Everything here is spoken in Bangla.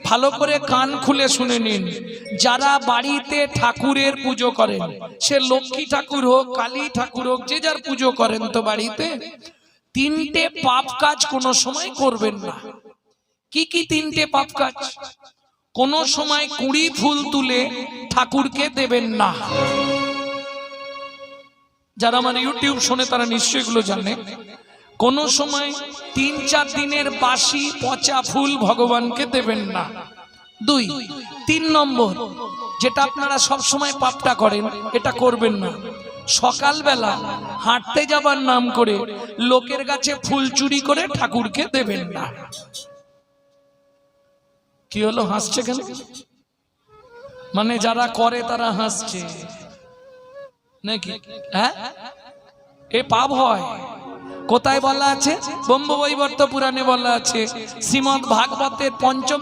ভালো করে কান খুলে শুনে নিন। যারা বাড়িতে ঠাকুরের পুজো করেন, সে লক্ষ্মী ঠাকুর হোক, কালী ঠাকুর হোক, যে যার পুজো করেন, তো বাড়িতে তিনটে পাপ কাজ কোনো সময় করবেন না। কি কি তিনটে পাপ কাজ? কোন সময় কুড়ি ফুল তুলে ঠাকুরকে দেবেন না। যারা আমার ইউটিউব শোনে তারা নিশ্চয়ই এগুলো জানে। কোন সময় ৩-৪ দিনের বাসি পচা ফুল ভগবানকে দেবেন না। ২, ৩ নম্বর, যেটা আপনারা সব সময় পাপটা করেন, এটা করবেন না। সকালবেলা হাঁটতে যাবার নাম করে লোকের কাছে ফুল চুরি করে ঠাকুরকে দেবেন না। কি হলো, হাসছে কেন? মানে যারা করে তারা হাসছে নাকি? হ্যাঁ, এ পাপ হয়। কোথায় বলা আছে? ব্রহ্মবৈবর্ত পুরাণে বলা আছে, শ্রীমদ্ ভাগবতের ৫ম